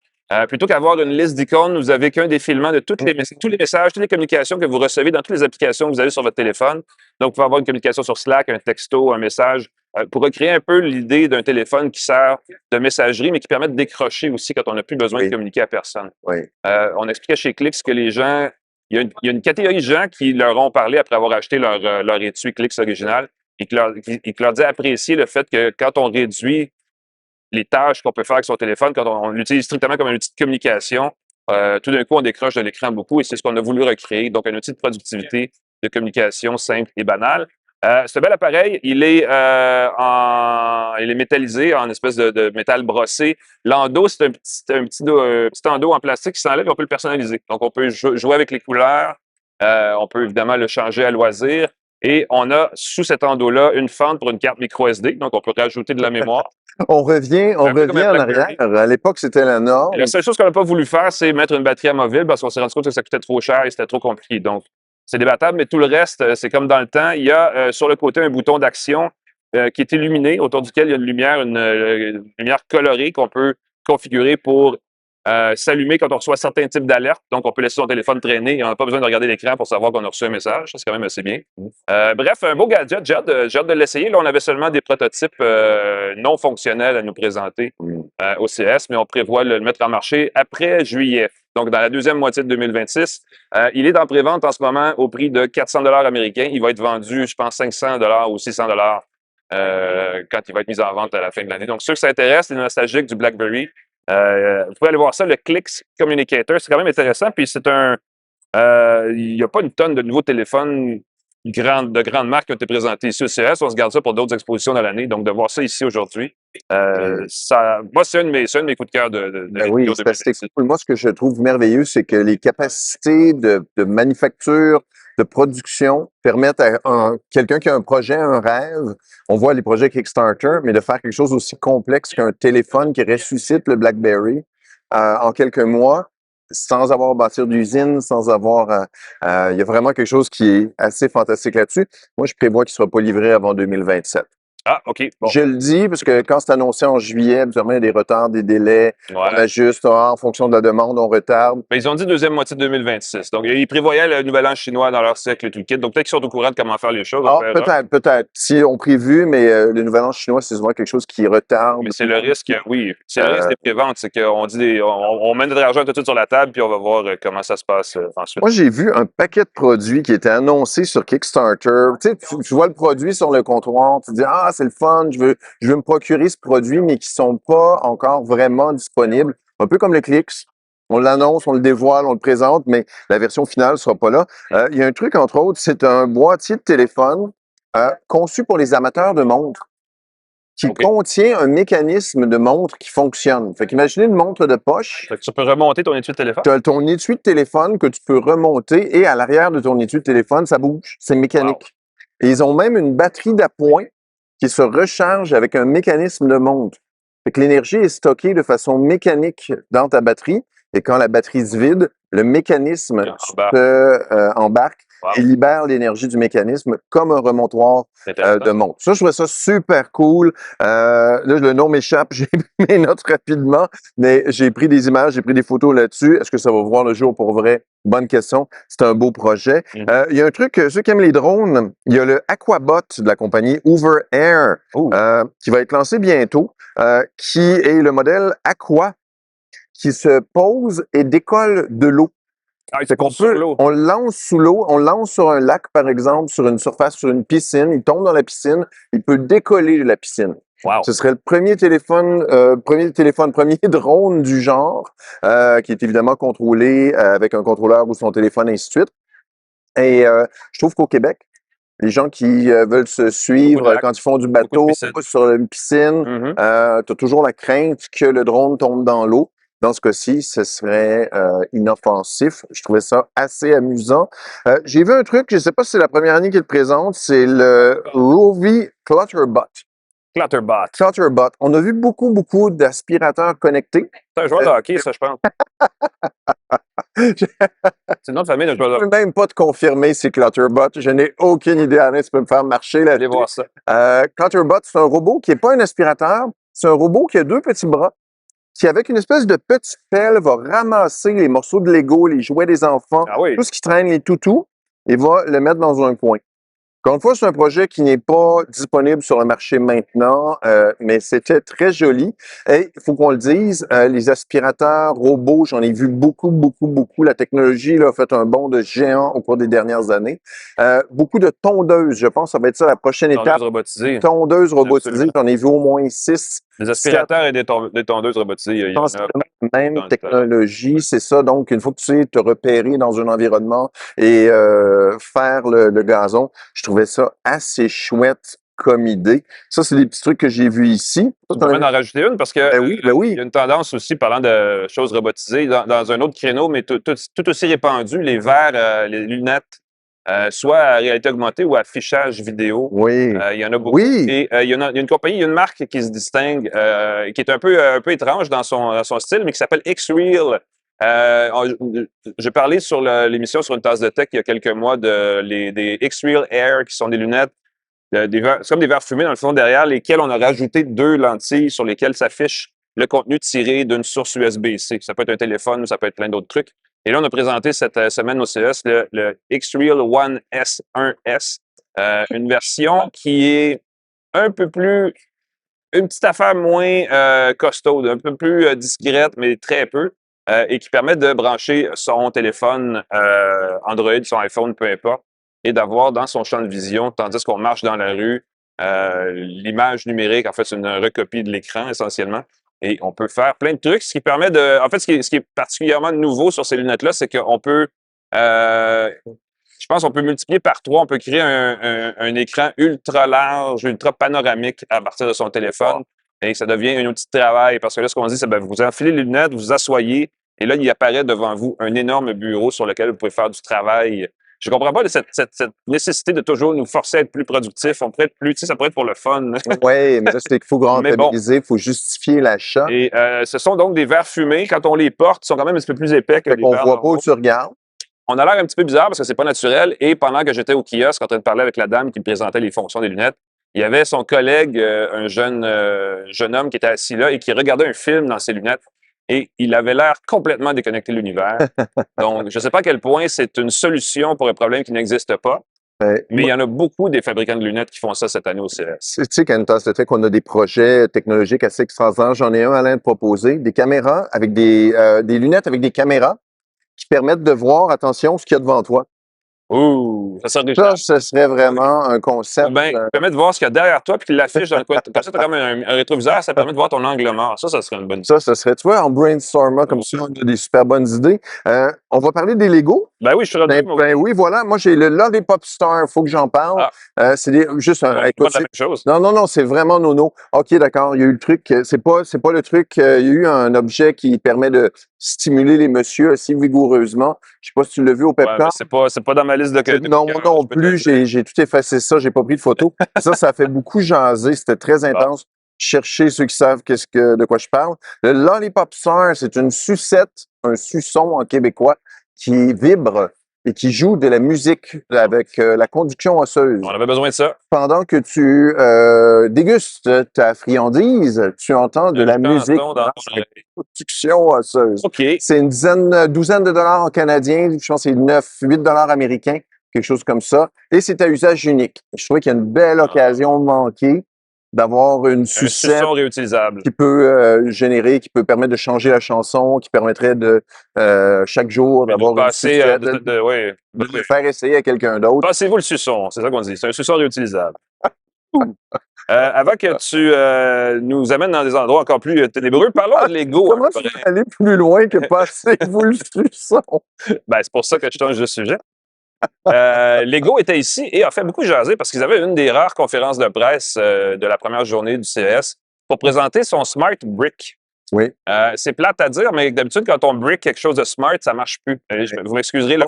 Plutôt qu'avoir une liste d'icônes, vous avez qu'un défilement de tous les messages, toutes les communications que vous recevez dans toutes les applications que vous avez sur votre téléphone. Donc, vous pouvez avoir une communication sur Slack, un texto, un message, pour recréer un peu l'idée d'un téléphone qui sert de messagerie, mais qui permet de décrocher aussi quand on n'a plus besoin de communiquer à personne. Oui. On expliquait chez Clix que les gens, il y a une catégorie de gens qui leur ont parlé après avoir acheté leur étui Clix original et qui leur dit apprécier le fait que quand on réduit les tâches qu'on peut faire avec son téléphone, quand on l'utilise strictement comme un outil de communication, tout d'un coup, on décroche de l'écran beaucoup et c'est ce qu'on a voulu recréer. Donc, un outil de productivité, de communication simple et banal. Ce bel appareil, il est métallisé en espèce de métal brossé. L'endos, c'est un petit endos en plastique qui s'enlève et on peut le personnaliser. Donc, on peut jouer avec les couleurs. On peut évidemment le changer à loisir. Et on a, sous cet endos-là, une fente pour une carte micro SD. Donc, on peut rajouter de la mémoire. On revient en arrière. À l'époque, c'était la norme. La seule chose qu'on n'a pas voulu faire, c'est mettre une batterie amovible parce qu'on s'est rendu compte que ça coûtait trop cher et c'était trop compliqué. Donc, c'est débattable, mais tout le reste, c'est comme dans le temps. Il y a sur le côté un bouton d'action qui est illuminé, autour duquel il y a une lumière colorée qu'on peut configurer pour s'allumer quand on reçoit certains types d'alertes. Donc, on peut laisser son téléphone traîner et on n'a pas besoin de regarder l'écran pour savoir qu'on a reçu un message. Ça, c'est quand même assez bien. Bref, un beau gadget. J'ai hâte de l'essayer. Là, on avait seulement des prototypes non fonctionnels à nous présenter au CS, mais on prévoit le mettre en marché après juillet. Donc, dans la deuxième moitié de 2026. Il est en prévente en ce moment au prix de 400 $ américains. Il va être vendu, je pense, 500 $ ou 600 $ quand il va être mis en vente à la fin de l'année. Donc, ceux qui s'intéressent, les nostalgiques du BlackBerry, vous pouvez aller voir ça, le Clix Communicator. C'est quand même intéressant. Puis, il n'y a pas une tonne de nouveaux téléphones de grandes marques qui ont été présentés ici au CES. On se garde ça pour d'autres expositions dans l'année. Donc, de voir ça ici aujourd'hui, moi, c'est un de mes coups de cœur de oui, c'est cool. Moi, ce que je trouve merveilleux, c'est que les capacités de manufacture, de production permettent à quelqu'un qui a un projet, un rêve, on voit les projets Kickstarter, mais de faire quelque chose aussi complexe qu'un téléphone qui ressuscite le BlackBerry en quelques mois, sans avoir à bâtir d'usine, sans avoir... il y a vraiment quelque chose qui est assez fantastique là-dessus. Moi, je prévois qu'il ne sera pas livré avant 2027. Ah, OK. Bon. Je le dis parce que quand c'est annoncé en juillet, habituellement, il y a des retards, des délais. Ouais. On ajuste en fonction de la demande, on retarde. Mais ils ont dit deuxième moitié de 2026. Donc, ils prévoyaient le nouvel an chinois dans leur siècle et tout le kit. Donc, peut-être qu'ils sont au courant de comment faire les choses. Peut-être. Si on prévu, mais le nouvel an chinois, c'est souvent quelque chose qui retarde. Mais c'est le risque, oui. C'est le risque des préventes. C'est qu'on dit, on met notre argent tout de suite sur la table, puis on va voir comment ça se passe ensuite. Moi, j'ai vu un paquet de produits qui étaient annoncés sur Kickstarter. Tu sais, tu vois le produit sur le comptoir, tu te dis, ah, c'est le fun, je veux me procurer ce produit, mais qui sont pas encore vraiment disponibles. Un peu comme le Clix. On l'annonce, on le dévoile, on le présente, mais la version finale sera pas là. Il y a un truc, entre autres, c'est un boîtier de téléphone conçu pour les amateurs de montres, qui contient un mécanisme de montre qui fonctionne. Fait qu'imaginez une montre de poche. Fait que tu peux remonter ton étui de téléphone. Tu as ton étui de téléphone que tu peux remonter et à l'arrière de ton étui de téléphone, ça bouge. C'est mécanique. Wow. Et ils ont même une batterie d'appoint qui se recharge avec un mécanisme de montre. Fait que l'énergie est stockée de façon mécanique dans ta batterie et quand la batterie se vide, le mécanisme embarque et libère l'énergie du mécanisme comme un remontoir de montre. Ça, je trouvais ça super cool. Là, le nom m'échappe, j'ai pris mes notes rapidement, mais j'ai pris des images, j'ai pris des photos là-dessus. Est-ce que ça va voir le jour pour vrai? Bonne question. C'est un beau projet. Il y a un truc, ceux qui aiment les drones, il y a le Aquabot de la compagnie Hoover Air qui va être lancé bientôt, qui est le modèle Aqua, qui se pose et décolle de l'eau. Ah, il Fait se qu'on pose sur peut, l'eau. on le lance sous l'eau, on le lance sur un lac, par exemple, sur une surface, sur une piscine, il tombe dans la piscine, il peut décoller de la piscine. Wow. Ce serait le premier premier drone du genre, qui est évidemment contrôlé avec un contrôleur ou son téléphone, ainsi de suite. Et je trouve qu'au Québec, les gens qui veulent se suivre lacs, quand ils font du beaucoup de bateau piscines. sur une piscine, Mhm. tu as toujours la crainte que le drone tombe dans l'eau. Dans ce cas-ci, ce serait inoffensif. Je trouvais ça assez amusant. J'ai vu un truc, je ne sais pas si c'est la première année qu'il le présente, c'est le Rovi Clutterbot. Clutterbot. Clutterbot. On a vu beaucoup d'aspirateurs connectés. C'est un joueur de hockey, ça, je pense. C'est le nom de famille d'un joueur de Je hockey. peux même pas te confirmer c'est Clutterbot. Je n'ai aucune idée, Alain, tu peux me faire marcher Allez là-dessus. voir ça. Clutterbot, c'est un robot qui n'est pas un aspirateur. C'est un robot qui a 2 petits bras, qui, avec une espèce de petite pelle, va ramasser les morceaux de Lego, les jouets des enfants, Ah oui. tout ce qui traîne, les toutous, et va le mettre dans un coin. Encore une fois, c'est un projet qui n'est pas disponible sur le marché maintenant, mais c'était très joli. Et il faut qu'on le dise, les aspirateurs robots, j'en ai vu beaucoup. La technologie là, a fait un bond de géant au cours des dernières années. Beaucoup de tondeuses, je pense, ça va être ça la prochaine étape. Tondeuses robotisées. Tondeuses robotisées, Absolument. j'en ai vu au moins 6. Des aspirateurs et des tondeuses robotisées. Il y Je en pense a que c'est la même dans le technologie, c'est ça. Donc, une fois que tu sais te repérer dans un environnement et faire le gazon, je trouvais ça assez chouette comme idée. Ça, c'est des petits trucs que j'ai vus ici. Tu peux en rajouter une parce que Ben oui. il y a une tendance aussi, parlant de choses robotisées, dans un autre créneau, mais tout aussi répandu, les verres, les lunettes, soit à réalité augmentée ou à affichage vidéo. Oui. Il y en a beaucoup. Oui. Et il y a une compagnie, il y a une marque qui se distingue, qui est un peu étrange dans son style, mais qui s'appelle X-Reel. J'ai parlé sur l'émission sur une tasse de tech il y a quelques mois des X-Reel Air, qui sont des lunettes. C'est comme des verres fumés dans le fond derrière lesquels on a rajouté 2 lentilles sur lesquelles s'affiche le contenu tiré d'une source USB-C. Ça peut être un téléphone ou ça peut être plein d'autres trucs. Et là, on a présenté cette semaine au CES le X-Reel One S1S, une version qui est un peu plus, une petite affaire moins costaud, un peu plus discrète, mais très peu, et qui permet de brancher son téléphone Android, son iPhone, peu importe, et d'avoir dans son champ de vision, tandis qu'on marche dans la rue, l'image numérique, en fait, c'est une recopie de l'écran essentiellement. Et on peut faire plein de trucs, ce qui permet de. En fait, ce qui est particulièrement nouveau sur ces lunettes-là, c'est qu'on peut. Je pense qu'on peut multiplier par 3, on peut créer un écran ultra large, ultra panoramique à partir de son téléphone. Et ça devient un outil de travail. Parce que là, ce qu'on dit, c'est que vous enfilez les lunettes, vous asseyez, et là, il apparaît devant vous un énorme bureau sur lequel vous pouvez faire du travail. Je comprends pas cette nécessité de toujours nous forcer à être plus productifs. On pourrait être plus, tu sais, ça pourrait être pour le fun. Oui, mais ça, c'est qu'il faut Mais bon. rentabiliser, il faut justifier l'achat. Et ce sont donc des verres fumés. Quand on les porte, ils sont quand même un petit peu plus épais que les On verres voit pas normaux. où tu regardes. On a l'air un petit peu bizarre parce que c'est pas naturel. Et pendant que j'étais au kiosque en train de parler avec la dame qui me présentait les fonctions des lunettes, il y avait son collègue, un jeune homme qui était assis là et qui regardait un film dans ses lunettes. Et il avait l'air complètement déconnecté de l'univers. Donc, je ne sais pas à quel point c'est une solution pour un problème qui n'existe pas. Mais il y en a beaucoup des fabricants de lunettes qui font ça cette année au CES. Tu sais qu'à une tasse de tech, on a des projets technologiques assez extraordinaires. J'en ai un, Alain, de proposer. Des caméras avec des lunettes avec des caméras qui permettent de voir, attention, ce qu'il y a devant toi. Ouh, ça serait Ça, ce serait vraiment un concept. Ben, ça permet de voir ce qu'il y a derrière toi puis qu'il l'affiche dans le coin. Comme ça, tu as comme un rétroviseur, ça permet de voir ton angle mort. Ça serait une bonne idée. Ça, ce serait, tu vois, en brainstormant comme ça, on a des super bonnes idées. On va parler des Lego. Ben oui, je suis rendu. Ben oui, voilà. Moi, j'ai le Lollipop Star. Il faut que j'en parle. C'est juste un. C'est Écoute, pas la même chose. non, c'est vraiment nono. OK, d'accord. Il y a eu le truc. C'est pas le truc. Il y a eu un objet qui permet de stimuler les messieurs assez vigoureusement. Je sais pas si tu l'as vu au Ouais, Pepcor. c'est pas dans ma liste de Non, cœur, non je peux te plus. le dire. J'ai tout effacé ça. J'ai pas pris de photo. Ça fait beaucoup jaser. C'était très intense. Chercher ceux qui savent de quoi je parle. Le Lollipop Star, c'est une sucette, un suçon en québécois qui vibre et qui joue de la musique avec la conduction osseuse. On avait besoin de ça. Pendant que tu dégustes ta friandise, tu entends de la musique Dans dans ton la conduction osseuse. OK. C'est une douzaine de dollars canadiens, je pense que c'est 8 dollars américains, quelque chose comme ça. Et c'est à usage unique. Je trouvais qu'il y a une belle occasion manquée d'avoir une Un sucette suçon réutilisable. qui peut générer, qui peut permettre de changer la chanson, qui permettrait de chaque jour Mais de d'avoir une passer, sucette, oui. de le faire essayer à quelqu'un d'autre. Passez-vous le suçon, c'est ça qu'on dit. C'est un suçon réutilisable. Avant que tu nous amènes dans des endroits encore plus ténébreux, parlons de Lego. Comment tu peux aller plus loin que passez-vous le suçon? Ben, c'est pour ça que je change de sujet. Lego était ici et a fait beaucoup jaser parce qu'ils avaient une des rares conférences de presse de la première journée du CES pour présenter son Smart Brick. Oui. C'est plate à dire, mais d'habitude, quand on brick quelque chose de smart, ça marche plus. Vous m'excuserez, là.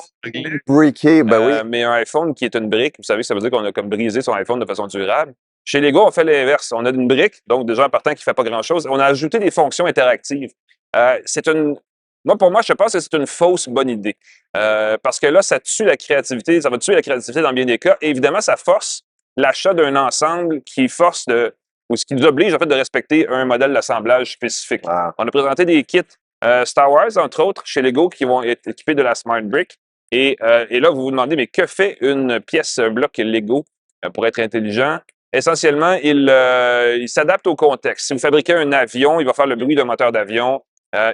Briqué, ben oui. Mais un iPhone qui est une brique, vous savez, ça veut dire qu'on a comme brisé son iPhone de façon durable. Chez Lego, on fait l'inverse. On a une brique, donc déjà en partant qui ne fait pas grand-chose. On a ajouté des fonctions interactives. Pour moi, je pense que c'est une fausse bonne idée. Parce que là, ça tue la créativité. Ça va tuer la créativité dans bien des cas. Et évidemment, ça force l'achat d'un ensemble qui force ou ce qui nous oblige, en fait, de respecter un modèle d'assemblage spécifique. Ah. On a présenté des kits Star Wars, entre autres, chez Lego, qui vont être équipés de la Smart Brick. Et là, vous vous demandez, mais que fait une pièce, un bloc Lego pour être intelligent? Essentiellement, il s'adapte au contexte. Si vous fabriquez un avion, il va faire le bruit d'un moteur d'avion.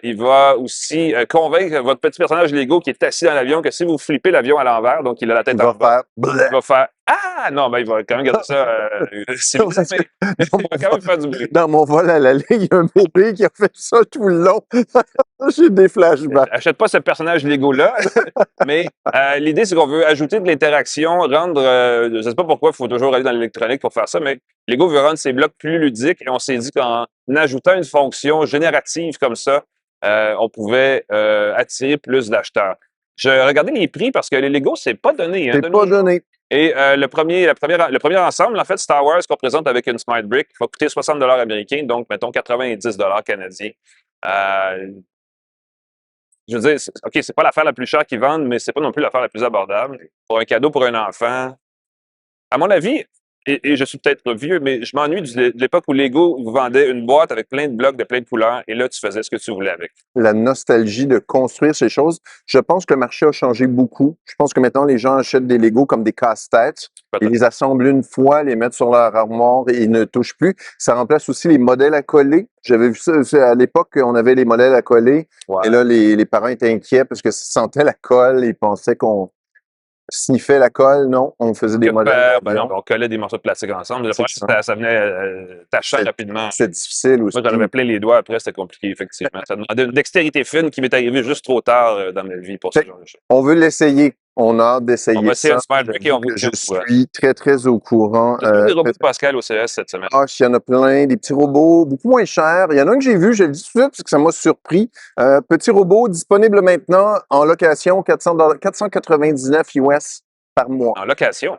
Il va aussi convaincre votre petit personnage Lego qui est assis dans l'avion que si vous flippez l'avion à l'envers, donc il a la tête en bas, il va faire « Ah! » Non, ben il va quand même garder ça civilisé, mais il va quand même faire du bruit. Dans mon vol à l'aller, il y a un bébé qui a fait ça tout le long. J'ai des flashbacks. Achète pas ce personnage Lego-là, mais l'idée, c'est qu'on veut ajouter de l'interaction, rendre... je sais pas pourquoi il faut toujours aller dans l'électronique pour faire ça, mais Lego veut rendre ses blocs plus ludiques et on s'est dit qu'en ajoutant une fonction générative comme ça, on pouvait attirer plus d'acheteurs. Je regardais les prix parce que les Lego, c'est pas donné. C'est pas donné. Et le premier ensemble, en fait, Star Wars, qu'on présente avec une Smart Brick, va coûter 60 $ américains, donc mettons 90 $ canadiens. Je veux dire, OK, c'est pas l'affaire la plus chère qu'ils vendent, mais c'est pas non plus l'affaire la plus abordable. Pour un cadeau pour un enfant, à mon avis, et je suis peut-être vieux, mais je m'ennuie de l'époque où Lego vous vendait une boîte avec plein de blocs de plein de couleurs, et là, tu faisais ce que tu voulais avec. La nostalgie de construire ces choses. Je pense que le marché a changé beaucoup. Je pense que maintenant, les gens achètent des Legos comme des casse-têtes. Ils les assemblent une fois, les mettent sur leur armoire et ils ne touchent plus. Ça remplace aussi les modèles à coller. J'avais vu ça à l'époque, on avait les modèles à coller. Ouais. Et là, les parents étaient inquiets parce que ça sentait la colle. Ils pensaient qu'on sniffait la colle. Non, on faisait des modèles. On collait des morceaux de plastique ensemble. Le problème, ça venait tachant rapidement. C'est difficile aussi. Moi, j'en avais plein les doigts après, c'était compliqué, effectivement. Ça demandait une dextérité fine qui m'est arrivée juste trop tard dans ma vie pour ce genre de choses. On veut l'essayer. On a hâte d'essayer ça. On va essayer un Smart Brick et on vous Je suis très, très au courant. Il y a des robots de Pascal au CS cette semaine. Ah, il y en a plein, des petits robots, beaucoup moins chers. Il y en a un que j'ai vu, je le dis tout de suite parce que ça m'a surpris. Petit robot disponible maintenant en location, 499 US par mois. En location?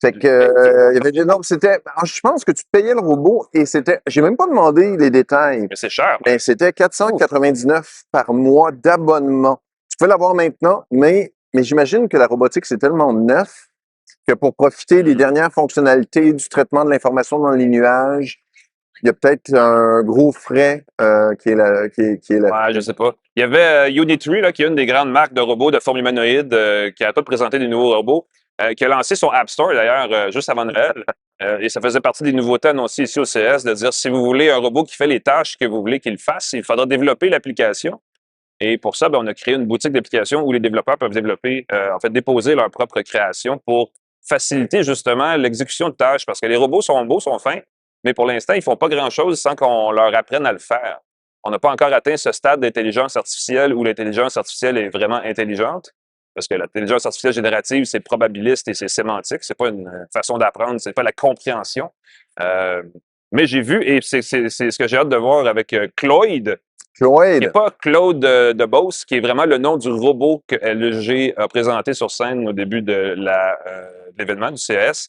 Fait que, il y avait des normes, je pense que tu payais le robot et j'ai même pas demandé les détails. Mais c'est cher. Mais c'était 499 par mois d'abonnement. Tu peux l'avoir maintenant, mais j'imagine que la robotique, c'est tellement neuf que pour profiter des dernières fonctionnalités du traitement de l'information dans les nuages, il y a peut-être un gros frais qui est là. Ouais, je sais pas. Il y avait Unitree, là, qui est une des grandes marques de robots de forme humanoïde, qui a pas présenté des nouveaux robots, qui a lancé son App Store, d'ailleurs, juste avant Noël. Et ça faisait partie des nouveautés annoncées ici au CS, de dire si vous voulez un robot qui fait les tâches que vous voulez qu'il fasse, il faudra développer l'application. Et pour ça, on a créé une boutique d'applications où les développeurs peuvent déposer leur propre création pour faciliter justement l'exécution de tâches. Parce que les robots sont beaux, sont fins, mais pour l'instant, ils font pas grand-chose sans qu'on leur apprenne à le faire. On n'a pas encore atteint ce stade d'intelligence artificielle où l'intelligence artificielle est vraiment intelligente. Parce que l'intelligence artificielle générative, c'est probabiliste et c'est sémantique. C'est pas une façon d'apprendre, c'est pas la compréhension. Mais j'ai vu, et c'est ce que j'ai hâte de voir avec Cloyd. Qui n'est pas Claude de Beauce, qui est vraiment le nom du robot que LG a présenté sur scène au début de l'événement du CS.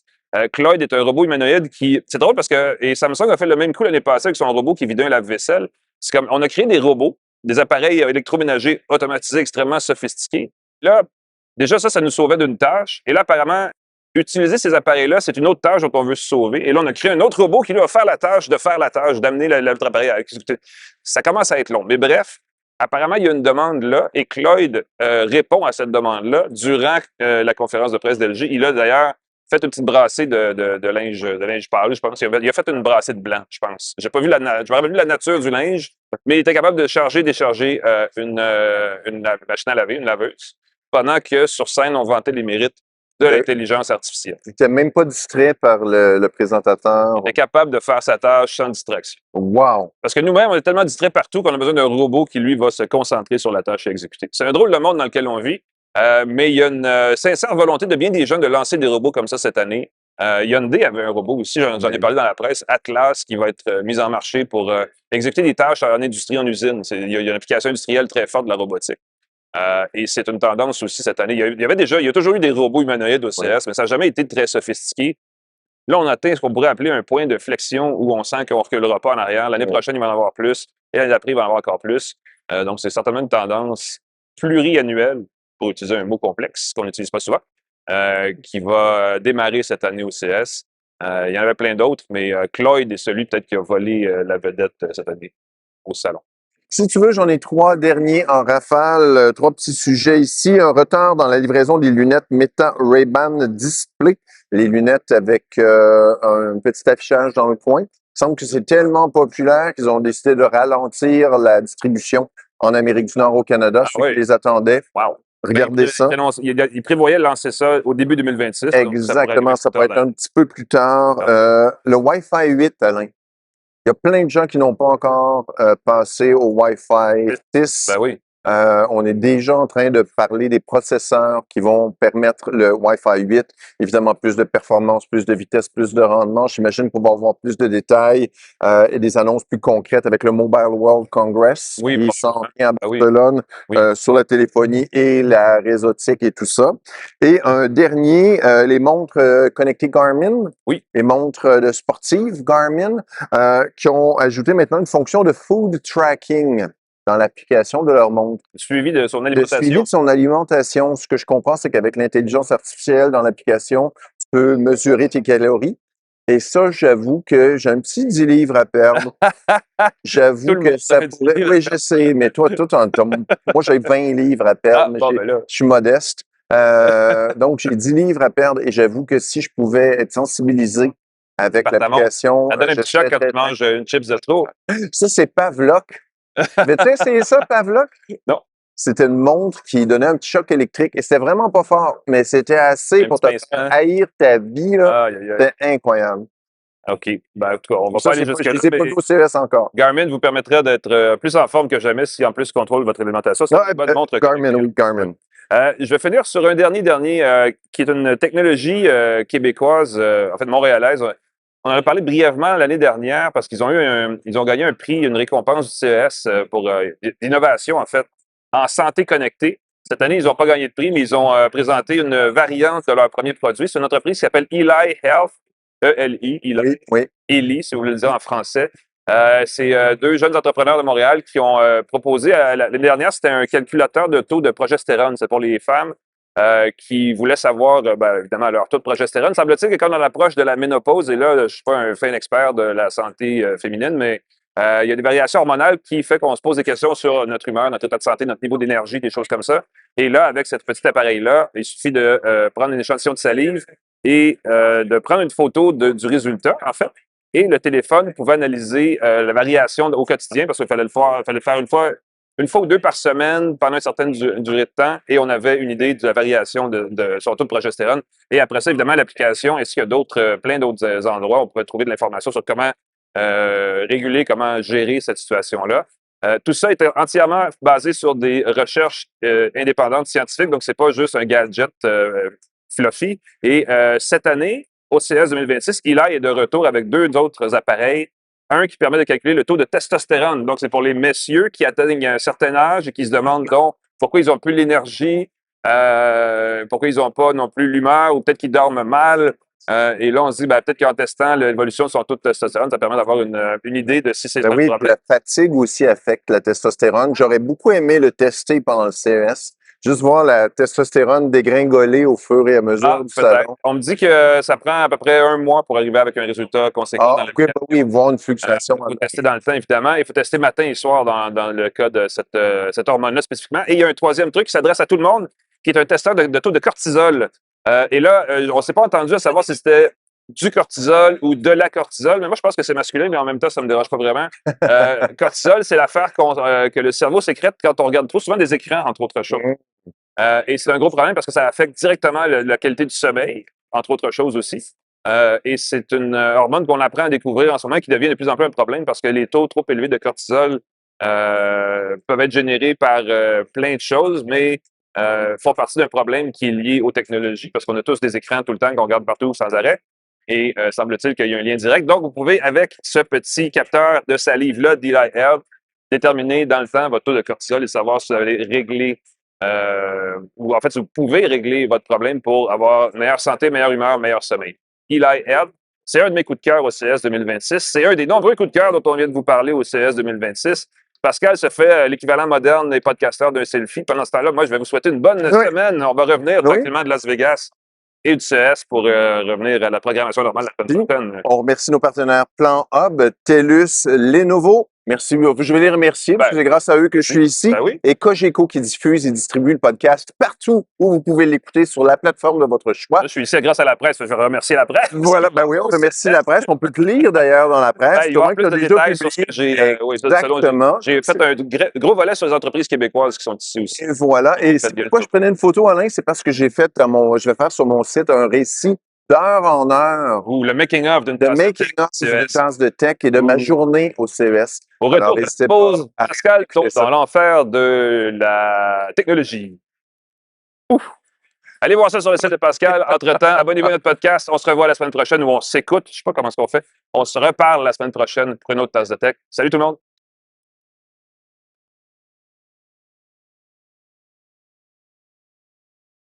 Cloyd est un robot humanoïde qui... C'est drôle parce que et Samsung a fait le même coup l'année passée avec son robot qui vidait un lave-vaisselle. C'est comme on a créé des robots, des appareils électroménagers automatisés extrêmement sophistiqués. Là, déjà, ça nous sauvait d'une tâche. Et là, apparemment, utiliser ces appareils-là, c'est une autre tâche dont on veut se sauver. Et là, on a créé un autre robot qui, lui, va faire la tâche, d'amener l'autre appareil à exécuter. Ça commence à être long. Mais bref, apparemment, il y a une demande là et Cloyd répond à cette demande-là durant la conférence de presse d'LG. Il a d'ailleurs fait une petite brassée de linge pâle, je pense. Il a fait une brassée de blanc, je pense. J'ai pas vu je me rappelle plus la nature du linge, mais il était capable de charger, décharger une machine à laver, une laveuse, pendant que sur scène, on vantait les mérites de l'intelligence artificielle. Tu n'étais même pas distrait par le présentateur. Il était capable de faire sa tâche sans distraction. Wow! Parce que nous-mêmes, on est tellement distraits partout qu'on a besoin d'un robot qui, lui, va se concentrer sur la tâche à exécuter. C'est un drôle de monde dans lequel on vit, mais il y a une sincère volonté de bien des gens de lancer des robots comme ça cette année. Hyundai avait un robot aussi, j'en ai parlé dans la presse, Atlas, qui va être mis en marché pour exécuter des tâches en industrie, en usine. Il y a une application industrielle très forte de la robotique. Et c'est une tendance aussi cette année. Il y a toujours eu des robots humanoïdes au CS, mais ça n'a jamais été très sophistiqué. Là, on atteint ce qu'on pourrait appeler un point de flexion où on sent qu'on ne reculera pas en arrière. L'année prochaine, il va en avoir plus. Et l'année d'après, il va en avoir encore plus. Donc, c'est certainement une tendance pluriannuelle, pour utiliser un mot complexe qu'on n'utilise pas souvent, qui va démarrer cette année au CS. Il y en avait plein d'autres, mais Cloyd est celui peut-être qui a volé la vedette cette année au salon. Si tu veux, j'en ai 3 derniers en rafale, 3 petits sujets ici. Un retard dans la livraison des lunettes Meta Ray-Ban Display, les lunettes avec un petit affichage dans le coin. Il semble que c'est tellement populaire qu'ils ont décidé de ralentir la distribution en Amérique du Nord, au Canada. Je sais qu'ils les attendaient. Wow. Regardez ça. Il prévoyait lancer ça au début 2026. Exactement, ça pourrait être un petit peu plus tard. Le Wi-Fi 8, Alain. Il y a plein de gens qui n'ont pas encore passé au Wi-Fi 6. Ben oui. On est déjà en train de parler des processeurs qui vont permettre le Wi-Fi 8. Évidemment, plus de performance, plus de vitesse, plus de rendement. J'imagine qu'on va avoir plus de détails et des annonces plus concrètes avec le Mobile World Congress qui s'en vient à Barcelone sur la téléphonie et la réseautique et tout ça. Et un dernier, les montres connectées Garmin, les montres de sportives Garmin, qui ont ajouté maintenant une fonction de food tracking dans l'application de leur montre. Suivi de son alimentation. Le suivi de son alimentation. Ce que je comprends, c'est qu'avec l'intelligence artificielle dans l'application, tu peux mesurer tes calories. Et ça, j'avoue que j'ai un petit 10 livres à perdre. J'avoue que ça pourrait... Oui, je sais, mais toi, moi, j'ai 20 livres à perdre, mais je suis modeste. Donc, j'ai 10 livres à perdre et j'avoue que si je pouvais être sensibilisé avec l'application... Ça donne un petit choc quand tu manges une chips de trop. Ça, c'est Pavlok. Mais tu sais, c'est ça, Pavlok? Non. C'était une montre qui donnait un petit choc électrique et c'était vraiment pas fort, mais c'était assez pour te faire haïr ta vie, là. C'était incroyable. OK. Ben, en tout cas, on va pas aller jusque-là. Je ne les ai pas au CES encore. Garmin vous permettra d'être plus en forme que jamais si en plus contrôle votre alimentation. C'est une bonne montre. Garmin, oui, Garmin. Je vais finir sur un dernier qui est une technologie québécoise, en fait montréalaise. On en a parlé brièvement l'année dernière parce qu'ils ont gagné un prix, une récompense du CES pour l'innovation, en fait, en santé connectée. Cette année, ils n'ont pas gagné de prix, mais ils ont présenté une variante de leur premier produit. C'est une entreprise qui s'appelle Eli Health, E-L-I, Eli, Eli, si vous voulez le dire en français. C'est 2 jeunes entrepreneurs de Montréal qui ont proposé, l'année dernière, c'était un calculateur de taux de progestérone. C'est pour les femmes qui voulaient savoir, évidemment, leur taux de progestérone. Semble-t-il que quand on approche de la ménopause, et là, je ne suis pas un fin expert de la santé féminine, mais il y a des variations hormonales qui font qu'on se pose des questions sur notre humeur, notre état de santé, notre niveau d'énergie, des choses comme ça. Et là, avec ce petit appareil-là, il suffit de prendre une échantillon de salive et de prendre une photo du résultat, en fait. Et le téléphone pouvait analyser la variation au quotidien parce qu'il fallait le faire une fois ou 2 par semaine pendant une certaine durée de temps et on avait une idée de la variation de son taux de progestérone. Et après ça, évidemment, l'application, ainsi qu'il y a plein d'autres endroits où on pourrait trouver de l'information sur comment réguler, comment gérer cette situation-là. Tout ça est entièrement basé sur des recherches indépendantes scientifiques, donc c'est pas juste un gadget fluffy. Et cette année, au CES 2026, Eli est de retour avec 2 autres appareils. Un qui permet de calculer le taux de testostérone. Donc, c'est pour les messieurs qui atteignent un certain âge et qui se demandent donc pourquoi ils n'ont plus l'énergie, pourquoi ils n'ont pas non plus l'humeur ou peut-être qu'ils dorment mal. Et là, on se dit peut-être qu'en testant l'évolution de son taux de testostérone, ça permet d'avoir une idée de si c'est un problème. La fatigue aussi affecte la testostérone. J'aurais beaucoup aimé le tester pendant le CES. Juste voir la testostérone dégringoler au fur et à mesure du salon. On me dit que ça prend à peu près 1 mois pour arriver avec un résultat conséquent dans le cas. Oui, voir une fluctuation. Il faut tester dans le temps, évidemment. Il faut tester matin et soir dans le cas de cette hormone-là spécifiquement. Et il y a un troisième truc qui s'adresse à tout le monde, qui est un testeur de taux de cortisol. Et là, on ne s'est pas entendu à savoir si c'était du cortisol ou de la cortisol, mais moi, je pense que c'est masculin, mais en même temps, ça ne me dérange pas vraiment. Cortisol, c'est l'affaire que le cerveau sécrète quand on regarde trop souvent des écrans, entre autres choses. Et c'est un gros problème parce que ça affecte directement la qualité du sommeil, entre autres choses aussi. Et c'est une hormone qu'on apprend à découvrir en ce moment qui devient de plus en plus un problème parce que les taux trop élevés de cortisol peuvent être générés par plein de choses, mais font partie d'un problème qui est lié aux technologies parce qu'on a tous des écrans tout le temps qu'on regarde partout sans arrêt. Et semble-t-il qu'il y a un lien direct. Donc, vous pouvez, avec ce petit capteur de salive-là, d'Eli Health, déterminer dans le temps votre taux de cortisol et savoir si vous allez régler ou en fait, si vous pouvez régler votre problème pour avoir meilleure santé, meilleure humeur, meilleur sommeil. Eli Health, c'est un de mes coups de cœur au CES 2026. C'est un des nombreux coups de cœur dont on vient de vous parler au CES 2026. Pascal se fait l'équivalent moderne des podcasteurs d'un selfie. Pendant ce temps-là, moi, je vais vous souhaiter une bonne semaine. On va revenir tranquillement de Las Vegas et du CES pour revenir à la programmation normale la semaine prochaine. On remercie nos partenaires Plan Hub, TELUS, Lenovo. Merci. Je vais les remercier parce que c'est grâce à eux que je suis ici. Et Cogeco qui diffuse et distribue le podcast partout où vous pouvez l'écouter sur la plateforme de votre choix. Je suis ici grâce à la presse. Je vais remercier la presse. Voilà, ben oui, on remercie la presse. On peut te lire d'ailleurs dans la presse. Il y a plus de détails sur ce que j'ai. Exactement. J'ai fait un gros volet sur les entreprises québécoises qui sont ici aussi. Et voilà. Et pourquoi je prenais une photo, Alain? C'est parce que j'ai fait je vais faire sur mon site un récit d'heure en heure. Ou le making-of d'une tasse de tech et de ma journée au CES. Au retour de cette pause, Pascal tombe dans l'enfer de la technologie. Ouf. Allez voir ça sur le site de Pascal. Entre-temps, abonnez-vous à notre podcast. On se revoit la semaine prochaine où on s'écoute. Je ne sais pas comment est-ce qu'on fait. On se reparle la semaine prochaine pour une autre tasse de tech. Salut tout le monde!